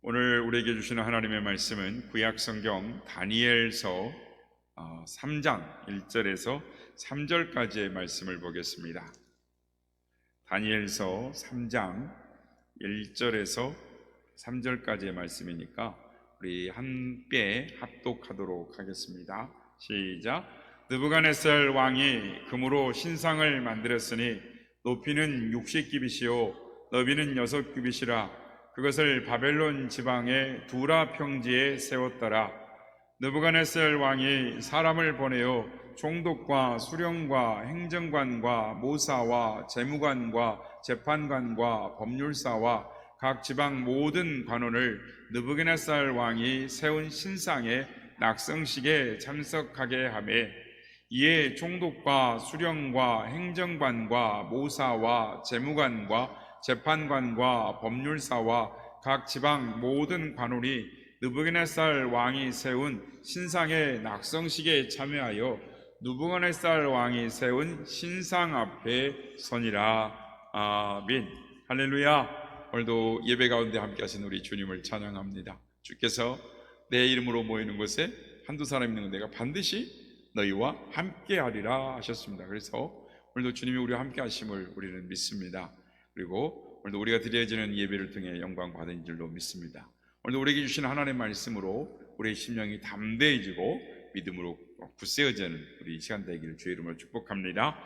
오늘 우리에게 주시는 하나님의 말씀은 구약성경 다니엘서 3장 1절에서 3절까지의 말씀을 보겠습니다. 다니엘서 3장 1절에서 3절까지의 말씀이니까 우리 함께 합독하도록 하겠습니다. 시작. 느부갓네살 왕이 금으로 신상을 만들었으니 높이는 60규빗이요 너비는 6규빗이라. 그것을 바벨론 지방의 두라 평지에 세웠더라. 느부갓네살 왕이 사람을 보내어 총독과 수령과 행정관과 모사와 재무관과 재판관과 법률사와 각 지방 모든 관원을 느부갓네살 왕이 세운 신상의 낙성식에 참석하게 하매, 이에 총독과 수령과 행정관과 모사와 재무관과 재판관과 법률사와 각 지방 모든 관원이 느부갓네살 왕이 세운 신상의 낙성식에 참여하여 느부갓네살 왕이 세운 신상 앞에 서니라. 아멘. 할렐루야. 오늘도 예배 가운데 함께 하신 우리 주님을 찬양합니다. 주께서 내 이름으로 모이는 곳에 한두 사람 있는 건 내가 반드시 너희와 함께 하리라 하셨습니다. 그래서 오늘도 주님이 우리와 함께 하심을 우리는 믿습니다. 그리고 오늘도 우리가 드려지는 예배를 통해 영광 받은 줄로 믿습니다. 오늘도 우리에게 주시는 하나님의 말씀으로 우리의 심령이 담대해지고 믿음으로 굳세어지는 우리 이 시간 되기를 주의 이름으로 축복합니다.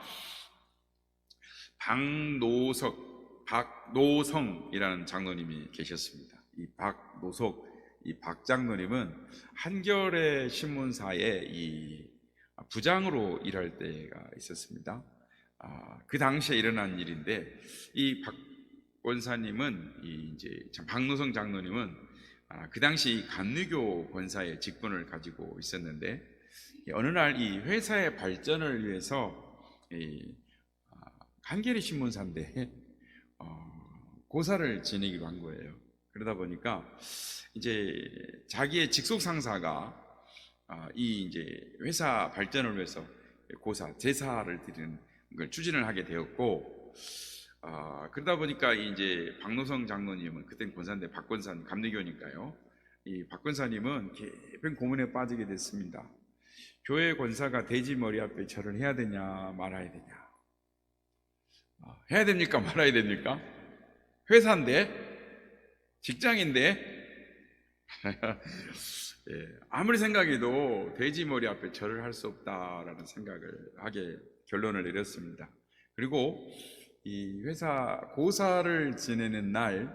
박노성이라는 장로님이 계셨습니다. 이 박장로님은 한겨레 신문사에 이 부장으로 일할 때가 있었습니다. 그 당시에 일어난 일인데, 이 박 권사님은 박노성 장로님은 그 당시 감리교 권사의 직분을 가지고 있었는데, 어느 날 이 회사의 발전을 위해서 한겨레 신문사인데 고사를 지내기로 한 거예요. 그러다 보니까 이제 자기의 직속 상사가 이 회사 발전을 위해서 고사 제사를 드리는 걸 추진을 하게 되었고, 그러다 보니까 이제 박노성 장로님은 그땐 권사인데 박 권사님 감리교니까요. 이 박 권사님은 깊은 고민에 빠지게 됐습니다. 교회 권사가 돼지 머리 앞에 절을 해야 되냐 말아야 되냐, 해야 됩니까 말아야 됩니까? 회사인데, 직장인데 아무리 생각해도 돼지 머리 앞에 절을 할 수 없다라는 생각을 하게 결론을 내렸습니다. 그리고 이 회사 고사를 지내는 날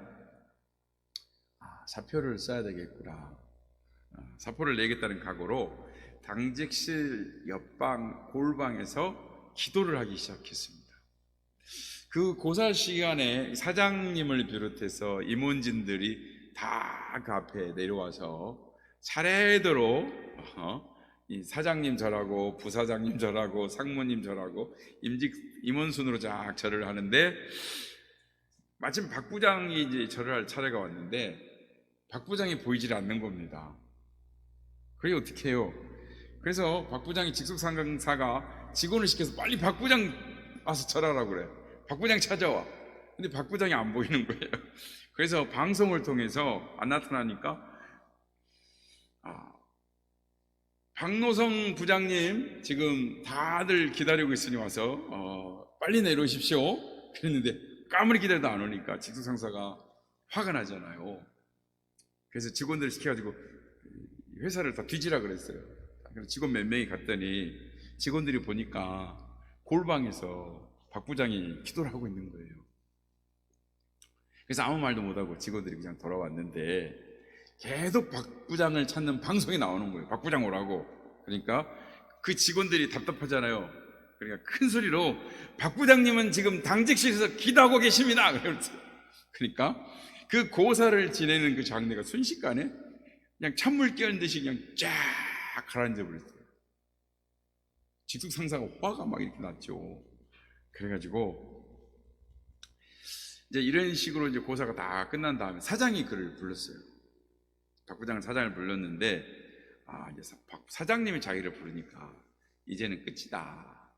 사표를 써야 되겠구나, 사표를 내겠다는 각오로 당직실 옆방 골방에서 기도를 하기 시작했습니다. 그 고사 시간에 사장님을 비롯해서 임원진들이 다 그 앞에 내려와서 차례대로 이 사장님 절하고 부사장님 절하고 상무님 절하고 임원 순으로 쫙 절을 하는데, 마침 박 부장이 이제 절을 할 차례가 왔는데 박 부장이 보이질 않는 겁니다. 그게 어떻게 해요? 그래서 박 부장이 직속 상사가 직원을 시켜서 빨리 박 부장 와서 절하라고 그래. 박 부장 찾아와. 근데 박 부장이 안 보이는 거예요. 그래서 방송을 통해서 안 나타나니까 박노성 부장님 지금 다들 기다리고 있으니 와서 빨리 내려오십시오 그랬는데, 아무리 기다려도 안 오니까 직속 상사가 화가 나잖아요. 그래서 직원들을 시켜가지고 회사를 다 뒤지라 그랬어요. 그래서 직원 몇 명이 갔더니 직원들이 보니까 골방에서 박 부장이 기도를 하고 있는 거예요. 그래서 아무 말도 못하고 직원들이 그냥 돌아왔는데, 계속 박 부장을 찾는 방송이 나오는 거예요. 박 부장 오라고. 그러니까 그 직원들이 답답하잖아요. 그러니까 큰 소리로 박 부장님은 지금 당직실에서 기도하고 계십니다. 그러니까 그 고사를 지내는 그 장례가 순식간에 그냥 찬물 끼얹는 듯이 그냥 쫙 가라앉아 버렸어요. 직속 상사가 화가 막 이렇게 났죠. 그래가지고 이제 이런 식으로 이제 고사가 다 끝난 다음에 사장이 그를 불렀어요. 박 부장은 사장을 불렀는데, 이제 사장님이 자기를 부르니까 이제는 끝이다,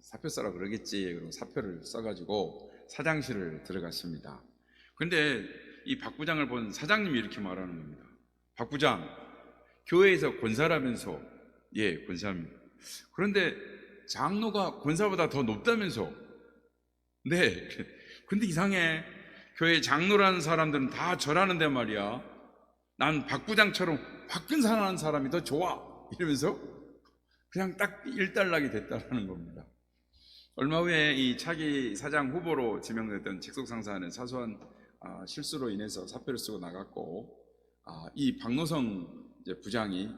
사표 써라 그러겠지. 그리고 사표를 써가지고 사장실을 들어갔습니다. 근데 이 박 부장을 본 사장님이 이렇게 말하는 겁니다. 박 부장, 교회에서 권사라면서. 예, 권사입니다. 그런데 장로가 권사보다 더 높다면서. 네, 근데 이상해. 교회 장로라는 사람들은 다 절하는데 말이야. 난 박 부장처럼 화끈사나는 사람이 더 좋아. 이러면서 그냥 딱 일단락이 됐다는 겁니다. 얼마 후에 이 차기 사장 후보로 지명됐던 직속상사는 사소한 실수로 인해서 사표를 쓰고 나갔고, 이 박노성 부장이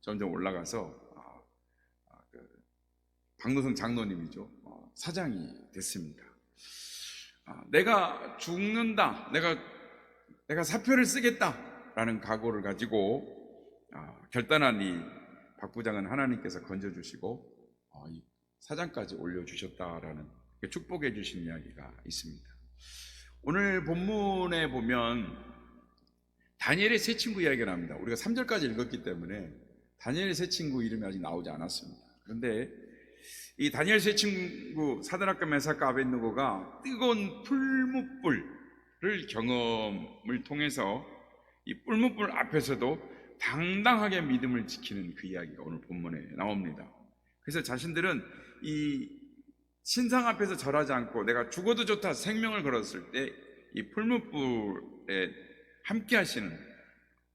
점점 올라가서 박노성 장로님이죠. 사장이 됐습니다. 내가 죽는다, 내가 사표를 쓰겠다라는 각오를 가지고 결단한 이 박 부장은 하나님께서 건져주시고 이 사장까지 올려주셨다라는 축복해 주신 이야기가 있습니다. 오늘 본문에 보면 다니엘의 세 친구 이야기가 나옵니다. 우리가 3절까지 읽었기 때문에 다니엘의 세 친구 이름이 아직 나오지 않았습니다. 그런데 이 다니엘 세 친구 사드락과 메삭과 아벳느고가 뜨거운 풀무불을 경험을 통해서 이 풀무불 앞에서도 당당하게 믿음을 지키는 그 이야기가 오늘 본문에 나옵니다. 그래서 자신들은 이 신상 앞에서 절하지 않고 내가 죽어도 좋다 생명을 걸었을 때 이 풀무불에 함께 하시는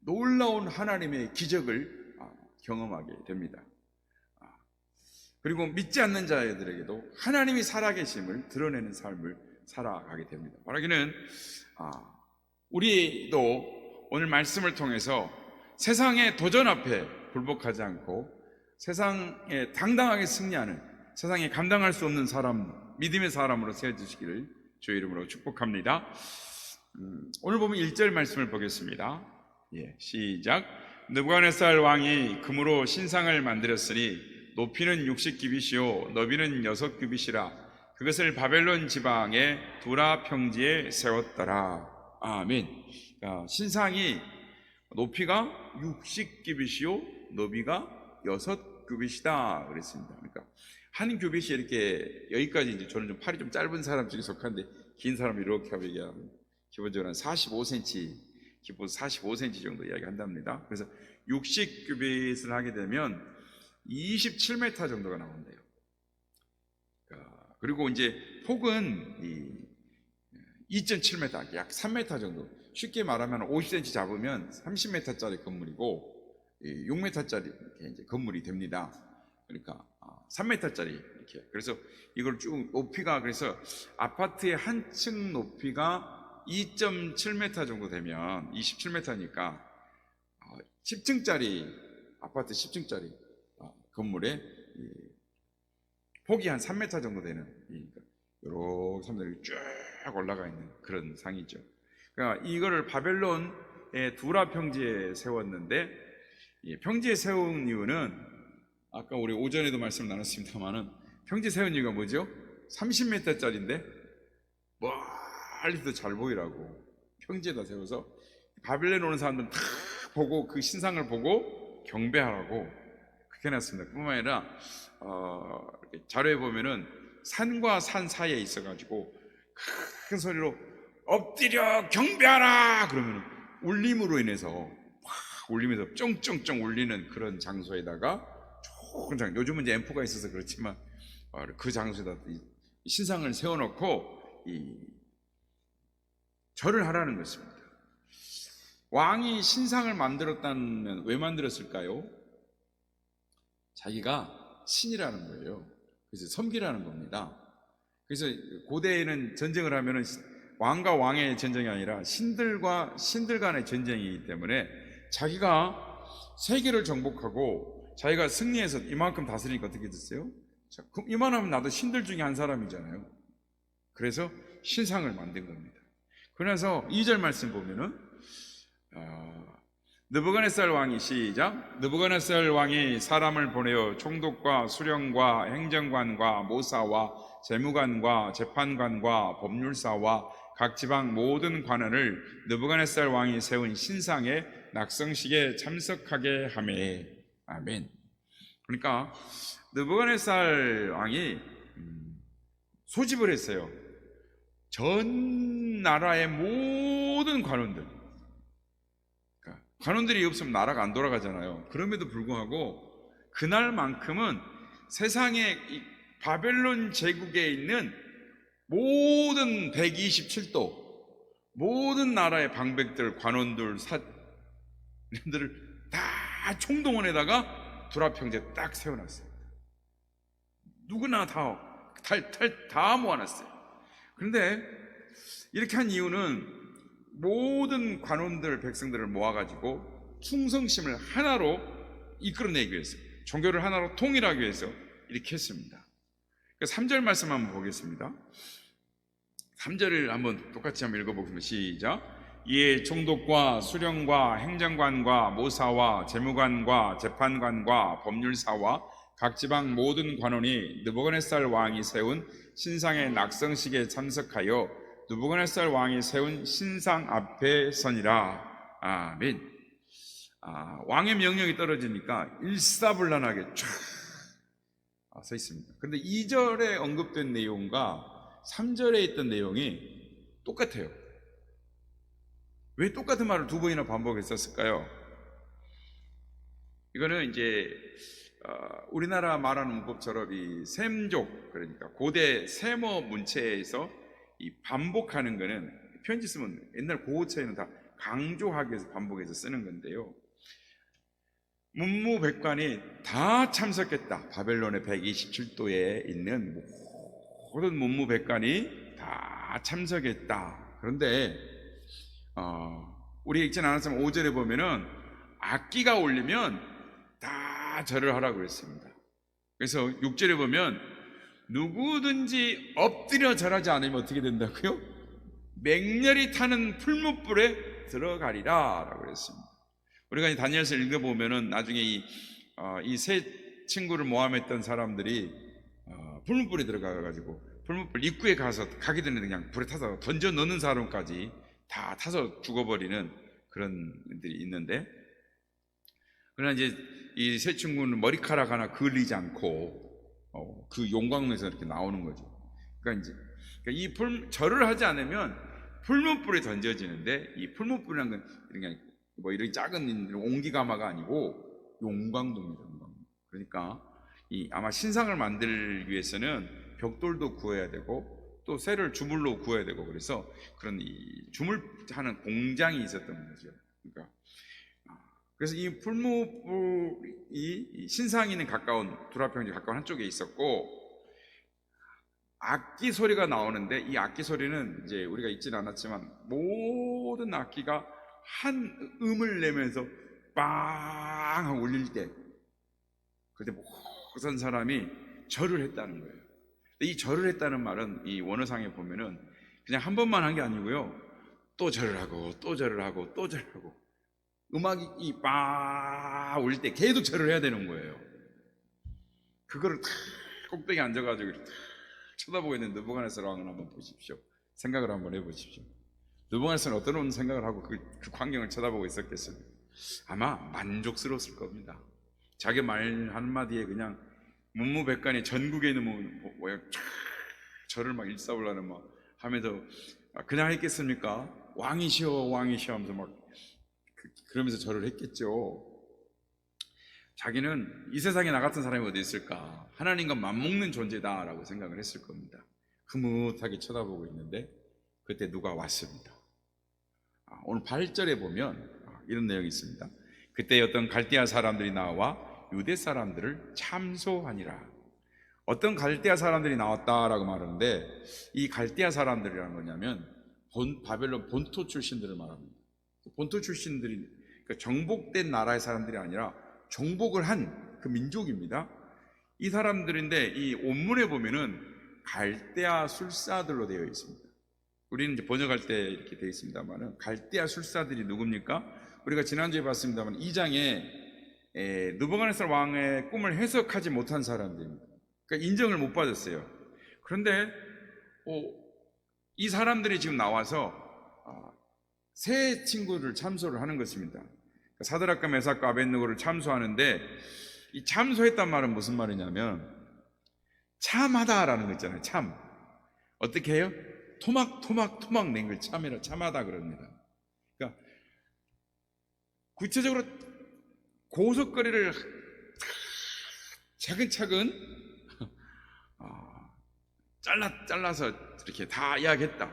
놀라운 하나님의 기적을 경험하게 됩니다. 그리고 믿지 않는 자들에게도 하나님이 살아계심을 드러내는 삶을 살아가게 됩니다. 바라기는 우리도 오늘 말씀을 통해서 세상의 도전 앞에 굴복하지 않고 세상에 당당하게 승리하는, 세상에 감당할 수 없는 사람, 믿음의 사람으로 세워주시기를 주의 이름으로 축복합니다. 오늘 보면 1절 말씀을 보겠습니다. 시작. 느부갓네살 왕이 금으로 신상을 만들었으니 높이는 60규빗이요 너비는 6규빗이라 그것을 바벨론 지방의 두라 평지에 세웠더라. 아멘. 신상이 높이가 60규빗이요 너비가 6규빗이다 그랬습니다. 그러니까 한 규빗이 이렇게 여기까지, 이제 저는 팔이 좀 짧은 사람 중에 속한데 긴 사람이 이렇게 하면 얘기하면 기본적으로 한 45cm, 기본 45cm 정도 이야기한답니다. 그래서 60규빗을 하게 되면 27m 정도가 나온대요. 그리고 이제 폭은 2.7m, 약 3m 정도. 쉽게 말하면 50cm 잡으면 30m짜리 건물이고 6m짜리 이제 건물이 됩니다. 그러니까 3m짜리 이렇게. 그래서 이걸 쭉 높이가, 그래서 아파트의 한 층 높이가 2.7m 정도 되면 27m니까 10층짜리 아파트 10층짜리 건물에 폭이 한 3m 정도 되는, 이렇게 섬들이 쭉 올라가 있는 그런 상이죠. 그러니까 이거를 바벨론의 두라 평지에 세웠는데, 평지에 세운 이유는 아까 우리 오전에도 말씀 나눴습니다만은 평지에 세운 이유가 뭐죠? 30m짜리인데 멀리도 잘 보이라고 평지에다 세워서 바벨론에 오는 사람들은 다 보고 그 신상을 보고 경배하라고 그렇게 해놨습니다. 뿐만 아니라 자료에 보면은 산과 산 사이에 있어가지고 큰 소리로 엎드려 경배하라 그러면 울림으로 인해서 울리면서 쫑쫑쫑 울리는 그런 장소에다가 좋은 장, 요즘은 이제 앰프가 있어서 그렇지만 그 장소에다 신상을 세워놓고 절을 하라는 것입니다. 왕이 신상을 만들었다면 왜 만들었을까요? 자기가 신이라는 거예요. 그래서 섬기라는 겁니다. 그래서 고대에는 전쟁을 하면은 왕과 왕의 전쟁이 아니라 신들과 신들 간의 전쟁이기 때문에 자기가 세계를 정복하고 자기가 승리해서 이만큼 다스리니까 어떻게 됐어요? 자, 그럼 이만하면 나도 신들 중에 한 사람이잖아요. 그래서 신상을 만든 겁니다. 그래서 2절 말씀 보면은 느부갓네살 왕이, 시작. 느부갓네살 왕이 사람을 보내어 총독과 수령과 행정관과 모사와 재무관과 재판관과 법률사와 각 지방 모든 관원을 느부갓네살 왕이 세운 신상의 낙성식에 참석하게 하매. 아멘. 그러니까 느부갓네살 왕이 소집을 했어요. 전 나라의 모든 관원들, 그러니까 관원들이 없으면 나라가 안 돌아가잖아요. 그럼에도 불구하고 그날만큼은 세상에 이 바벨론 제국에 있는 모든 127도 모든 나라의 방백들, 관원들, 사들을 다 총동원에다가 두라평지에 딱 세워놨어요. 누구나 다 모아놨어요. 그런데 이렇게 한 이유는 모든 관원들, 백성들을 모아가지고 충성심을 하나로 이끌어내기 위해서, 종교를 하나로 통일하기 위해서 이렇게 했습니다. 3절 말씀 한번 보겠습니다. 3절을 한번 똑같이 한번 읽어보겠습니다. 시작. 이에 총독과 수령과 행정관과 모사와 재무관과 재판관과 법률사와 각 지방 모든 관원이 느부갓네살 왕이 세운 신상의 낙성식에 참석하여 느부갓네살 왕이 세운 신상 앞에 서니라. 아멘. 왕의 명령이 떨어지니까 일사불란하게 쫙 서 있습니다. 그런데 2절에 언급된 내용과 3절에 있던 내용이 똑같아요. 왜 똑같은 말을 두 번이나 반복했었을까요? 이거는 이제 우리나라 말하는 문법처럼 이 셈족, 그러니까 고대 세모 문체에서 이 반복하는 거는 편지 쓰면 옛날 고고체에는 다 강조하기 위해서 반복해서 쓰는 건데요. 문무백관이 다 참석했다. 바벨론의 127도에 있는 모든 문무백관이 다 참석했다. 그런데 우리 읽진 않았지만 5절에 보면은 악기가 울리면 다 절을 하라고 그랬습니다. 그래서 6절에 보면 누구든지 엎드려 절하지 않으면 어떻게 된다고요? 맹렬히 타는 풀무불에 들어가리라 라고 그랬습니다. 우리가 이 다니엘서 읽어보면은 나중에 이 세 친구를 모함했던 사람들이 풀무불에 들어가가지고 풀무불 입구에 가서 가기 전에 그냥 불에 타서 던져 넣는 사람까지 다 타서 죽어버리는 그런 일들이 있는데, 그러나 이제 이 세 친구는 머리카락 하나 그을리지 않고 그 용광로에서 이렇게 나오는 거죠. 그러니까 이 절을 하지 않으면 풀무불에 던져지는데, 이 풀무불이라는 건 그냥 뭐 이런 작은 옹기가마가 아니고 용광도입니다. 그러니까 아마 신상을 만들기 위해서는 벽돌도 구해야 되고 또 쇠를 주물로 구해야 되고, 그래서 그런 주물하는 공장이 있었던 거죠. 그러니까 그래서 이 풀무불이 신상이 있는 가까운 두라평지 가까운 한쪽에 있었고, 악기 소리가 나오는데 이 악기 소리는 이제 우리가 읽지는 않았지만 모든 악기가 한 음을 내면서 빵 하고 울릴 때, 그때 모든 사람이 절을 했다는 거예요. 이 절을 했다는 말은 이 원어상에 보면은 그냥 한 번만 한 게 아니고요, 또 절을 하고 또 절을 하고 또 절을 하고, 음악이 빵 울릴 때 계속 절을 해야 되는 거예요. 그거를 탁 꼭대기에 앉아가지고 탁 쳐다보고 있는 느부갓네살 왕을 한번 보십시오. 생각을 한번 해보십시오. 느부갓네살은 어떤 생각을 하고 그 광경을 쳐다보고 있었겠어요? 아마 만족스러웠을 겁니다. 자기 말 한마디에 그냥 문무백관이 전국에 있는 절을 막 일사불란을 막 하면서 그냥 했겠습니까? 왕이시여 왕이시여 하면서 막 그러면서 절을 했겠죠. 자기는 이 세상에 나 같은 사람이 어디 있을까? 하나님과 맞먹는 존재다라고 생각을 했을 겁니다. 흐뭇하게 쳐다보고 있는데 그때 누가 왔습니다. 오늘 8절에 보면 이런 내용이 있습니다. 그때 어떤 갈대아 사람들이 나와 유대 사람들을 참소하니라. 어떤 갈대아 사람들이 나왔다라고 말하는데, 이 갈대아 사람들이라는 거냐면 바벨론 본토 출신들을 말합니다. 본토 출신들이 그러니까 정복된 나라의 사람들이 아니라 정복을 한 그 민족입니다. 이 사람들인데 이 원문에 보면은 갈대아 술사들로 되어 있습니다. 우리는 이제 번역할 때 이렇게 되어 있습니다만은 갈대아 술사들이 누굽니까? 우리가 지난주에 봤습니다만 2장에 느부갓네살 왕의 꿈을 해석하지 못한 사람들입니다. 그러니까 인정을 못 받았어요. 그런데 이 사람들이 지금 나와서 세 친구를 참소를 하는 것입니다. 사드락과 메삭과 아벳느고를 참소하는데, 이 참소했단 말은 무슨 말이냐면 참하다라는 거 있잖아요. 참 어떻게 해요? 토막 낸 걸 참하다 그럽니다. 구체적으로 고속거리를 차근차근 잘라서 이렇게 다 이야기했다.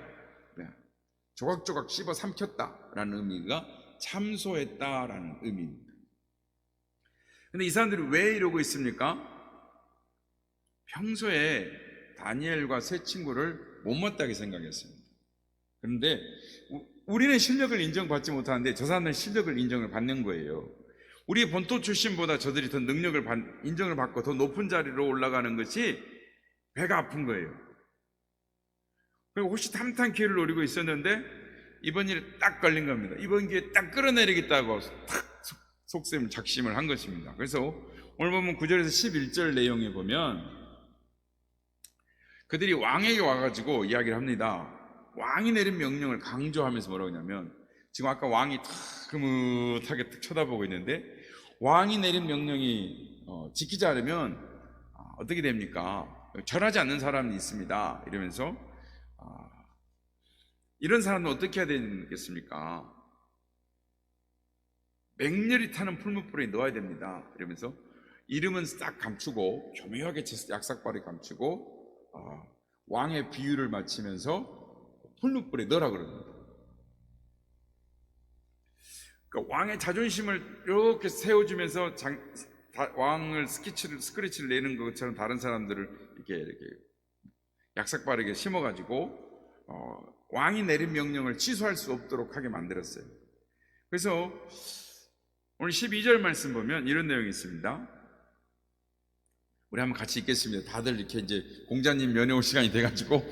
조각조각 씹어 삼켰다라는 의미가 참소했다라는 의미입니다. 근데 이 사람들이 왜 이러고 있습니까? 평소에 다니엘과 세 친구를 못마땅하게 생각했습니다. 그런데 우리는 실력을 인정받지 못하는데 저 사람들은 실력을 인정을 받는 거예요. 우리 본토 출신보다 저들이 더 인정을 받고 더 높은 자리로 올라가는 것이 배가 아픈 거예요. 그리고 호시탐탐 기회를 노리고 있었는데 이번 일에 딱 걸린 겁니다. 이번 기회에 딱 끌어내리겠다고 탁 속셈을 작심을 한 것입니다. 그래서 오늘 보면 9절에서 11절 내용에 보면 그들이 왕에게 와가지고 이야기를 합니다. 왕이 내린 명령을 강조하면서 뭐라고 하냐면, 지금 아까 왕이 탁 흐뭇하게 탁 쳐다보고 있는데 왕이 내린 명령이 지키지 않으면 어떻게 됩니까? 절하지 않는 사람이 있습니다. 이러면서 이런 사람은 어떻게 해야 되겠습니까? 맹렬히 타는 풀무불에 넣어야 됩니다. 이러면서 이름은 싹 감추고 교묘하게 약삭발에 감추고 왕의 비유를 마치면서 풀무불에 넣으라 그럽니다. 그러니까 왕의 자존심을 이렇게 세워주면서 왕을 스크래치를 내는 것처럼 다른 사람들을 이렇게 약삭바르게 심어가지고 왕이 내린 명령을 취소할 수 없도록 하게 만들었어요. 그래서 오늘 12절 말씀 보면 이런 내용이 있습니다. 우리 한번 같이 읽겠습니다. 다들 이렇게 이제 공자님 면회 올 시간이 돼가지고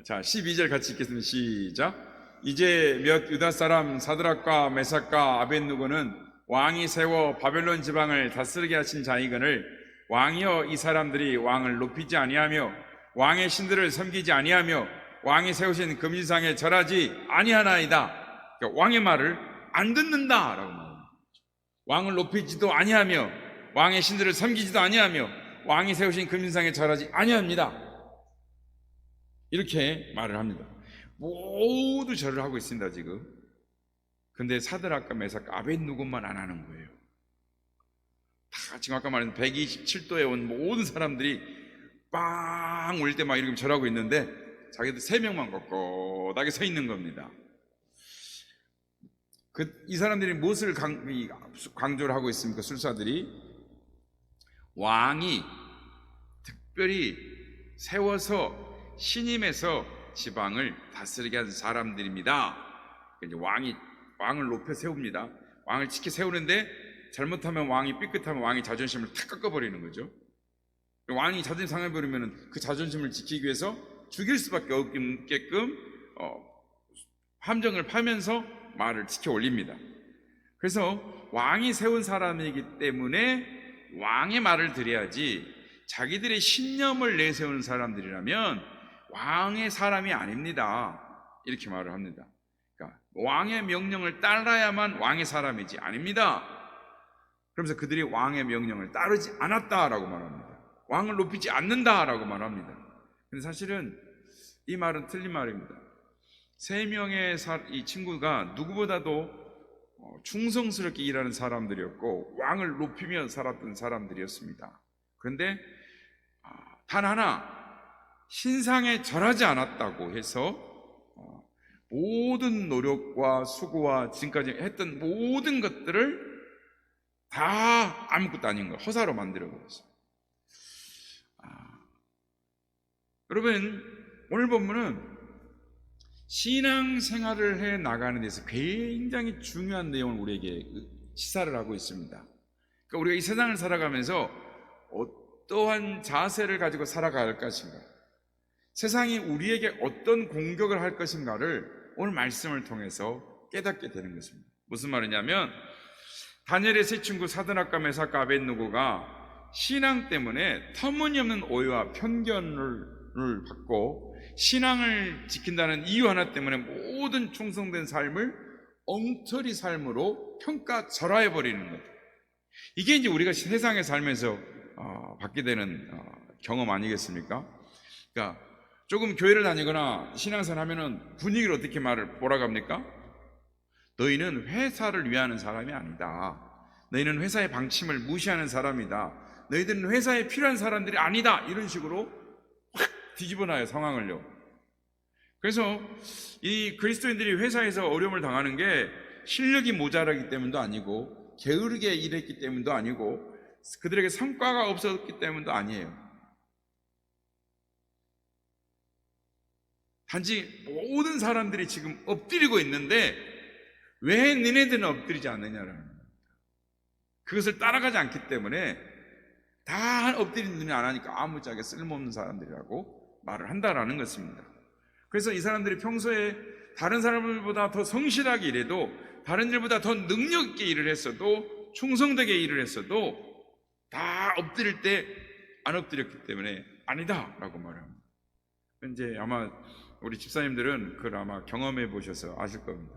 자, 12절 같이 읽겠습니다. 시작. 이제 몇 유다 사람 사드락과 메삭과 아벳누고는 왕이 세워 바벨론 지방을 다스리게 하신 자이거늘 왕이여 이 사람들이 왕을 높이지 아니하며 왕의 신들을 섬기지 아니하며 왕이 세우신 금신상에 절하지 아니하나이다. 그러니까 왕의 말을 안 듣는다라고 말합니다. 왕을 높이지도 아니하며 왕의 신들을 섬기지도 아니하며 왕이 세우신 금신상에 절하지 아니합니다. 이렇게 말을 합니다. 모두 절을 하고 있습니다 지금. 근데 사드락과 메삭과 아벳누고만 안 하는 거예요. 다 지금 아까 말한 127도에 온 모든 사람들이 빵 울 때 막 이렇게 절하고 있는데 자기들 3명만 꼿꼿하게 서 있는 겁니다. 이 사람들이 무엇을 강조를 하고 있습니까? 술사들이 왕이 특별히 세워서 신임해서 지방을 다스리게 한 사람들입니다. 이제 왕을 높여 세웁니다. 왕을 지켜 세우는데 잘못하면 왕이 삐끗하면 왕이 자존심을 탁 깎아버리는 거죠. 왕이 자존심 상해버리면 그 자존심을 지키기 위해서 죽일 수밖에 없게끔 함정을 파면서 말을 지켜 올립니다. 그래서 왕이 세운 사람이기 때문에 왕의 말을 들어야지 자기들의 신념을 내세우는 사람들이라면 왕의 사람이 아닙니다. 이렇게 말을 합니다. 그러니까 왕의 명령을 따라야만 왕의 사람이지 아닙니다. 그러면서 그들이 왕의 명령을 따르지 않았다라고 말합니다. 왕을 높이지 않는다라고 말합니다. 근데 사실은 이 말은 틀린 말입니다. 3명의 이 친구가 누구보다도 충성스럽게 일하는 사람들이었고 왕을 높이며 살았던 사람들이었습니다. 그런데 단 하나 신상에 절하지 않았다고 해서 모든 노력과 수고와 지금까지 했던 모든 것들을 다 아무것도 아닌 거 허사로 만들어버렸어요. 여러분 오늘 본문은 신앙생활을 해 나가는 데서 굉장히 중요한 내용을 우리에게 시사를 하고 있습니다. 그러니까 우리가 이 세상을 살아가면서 어떠한 자세를 가지고 살아갈 것인가, 세상이 우리에게 어떤 공격을 할 것인가를 오늘 말씀을 통해서 깨닫게 되는 것입니다. 무슨 말이냐면 다니엘의 세 친구 사드락과 메삭과 아벳누고가 신앙 때문에 터무니없는 오해와 편견을 받고 신앙을 지킨다는 이유 하나 때문에 모든 충성된 삶을 엉터리 삶으로 평가절하해버리는 것. 이게 이제 우리가 세상에 살면서 받게 되는 경험 아니겠습니까? 그러니까 조금 교회를 다니거나 신앙생활 하면은 분위기를 어떻게 뭐라고 합니까? 너희는 회사를 위하는 사람이 아니다. 너희는 회사의 방침을 무시하는 사람이다. 너희들은 회사에 필요한 사람들이 아니다. 이런 식으로 확 뒤집어놔요, 상황을요. 그래서 이 그리스도인들이 회사에서 어려움을 당하는 게 실력이 모자라기 때문도 아니고 게으르게 일했기 때문도 아니고 그들에게 성과가 없었기 때문도 아니에요. 단지 모든 사람들이 지금 엎드리고 있는데 왜 너네들은 엎드리지 않느냐라는 겁니다. 그것을 따라가지 않기 때문에 다 엎드리는 눈이 안 하니까 아무짝에 쓸모없는 사람들이라고 말을 한다라는 것입니다. 그래서 이 사람들이 평소에 다른 사람들보다 더 성실하게 일해도, 다른 일보다 더 능력 있게 일을 했어도, 충성되게 일을 했어도 다 엎드릴 때 안 엎드렸기 때문에 아니다라고 말합니다. 이제 아마 우리 집사님들은 그걸 아마 경험해 보셔서 아실 겁니다.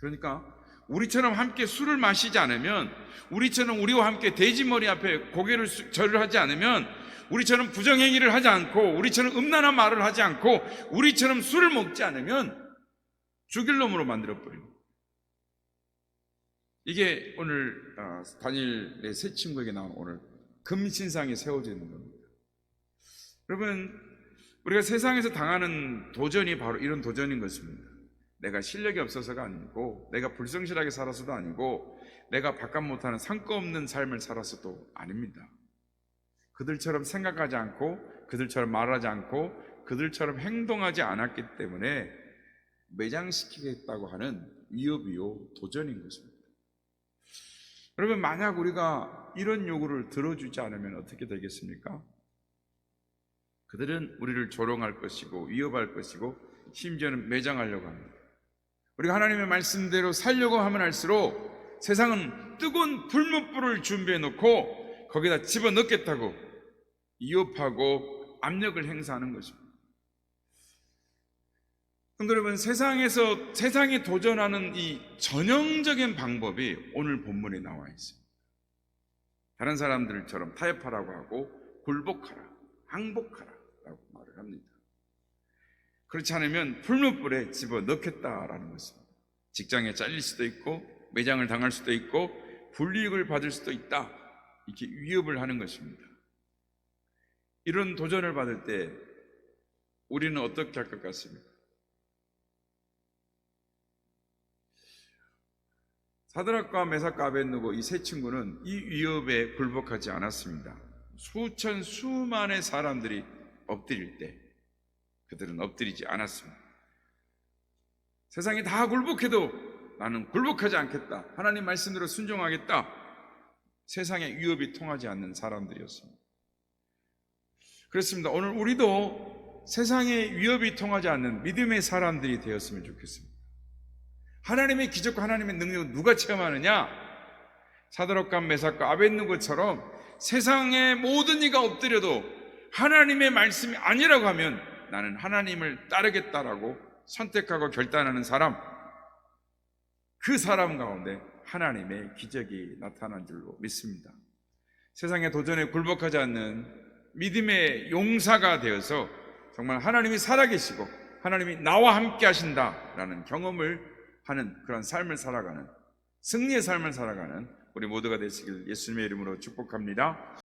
그러니까 우리처럼 함께 술을 마시지 않으면, 우리처럼 우리와 함께 돼지머리 앞에 고개를 절을 하지 않으면, 우리처럼 부정행위를 하지 않고, 우리처럼 음란한 말을 하지 않고, 우리처럼 술을 먹지 않으면 죽일 놈으로 만들어버립니다. 이게 오늘 다니엘의 세 친구에게 나온 오늘 금신상이 세워져 있는 겁니다. 여러분, 우리가 세상에서 당하는 도전이 바로 이런 도전인 것입니다. 내가 실력이 없어서가 아니고, 내가 불성실하게 살아서도 아니고, 내가 바깥 못하는 상과 없는 삶을 살아서도 아닙니다. 그들처럼 생각하지 않고, 그들처럼 말하지 않고, 그들처럼 행동하지 않았기 때문에 매장시키겠다고 하는 위협이요 도전인 것입니다. 여러분, 만약 우리가 이런 요구를 들어주지 않으면 어떻게 되겠습니까? 그들은 우리를 조롱할 것이고 위협할 것이고 심지어는 매장하려고 합니다. 우리가 하나님의 말씀대로 살려고 하면 할수록 세상은 뜨거운 불못불을 준비해 놓고 거기다 집어넣겠다고 위협하고 압력을 행사하는 것입니다. 그런데 여러분, 세상에 도전하는 이 전형적인 방법이 오늘 본문에 나와 있습니다. 다른 사람들처럼 타협하라고 하고 굴복하라, 항복하라 라고 말을 합니다. 그렇지 않으면 풀무불에 집어넣겠다라는 것입니다. 직장에 잘릴 수도 있고, 매장을 당할 수도 있고, 불이익을 받을 수도 있다, 이렇게 위협을 하는 것입니다. 이런 도전을 받을 때 우리는 어떻게 할 것 같습니까? 사드락과 메삭과 아벳느고 이 세 친구는 이 위협에 굴복하지 않았습니다. 수만의 사람들이 엎드릴 때 그들은 엎드리지 않았습니다. 세상이 다 굴복해도 나는 굴복하지 않겠다, 하나님 말씀대로 순종하겠다, 세상의 위협이 통하지 않는 사람들이었습니다. 그렇습니다. 오늘 우리도 세상의 위협이 통하지 않는 믿음의 사람들이 되었으면 좋겠습니다. 하나님의 기적과 하나님의 능력을 누가 체험하느냐? 사드락과 메삭과 아벳느고처럼 세상의 모든 이가 엎드려도 하나님의 말씀이 아니라고 하면 나는 하나님을 따르겠다라고 선택하고 결단하는 사람, 그 사람 가운데 하나님의 기적이 나타난 줄로 믿습니다. 세상의 도전에 굴복하지 않는 믿음의 용사가 되어서 정말 하나님이 살아계시고 하나님이 나와 함께 하신다라는 경험을 하는 그런 삶을 살아가는, 승리의 삶을 살아가는 우리 모두가 되시길 예수님의 이름으로 축복합니다.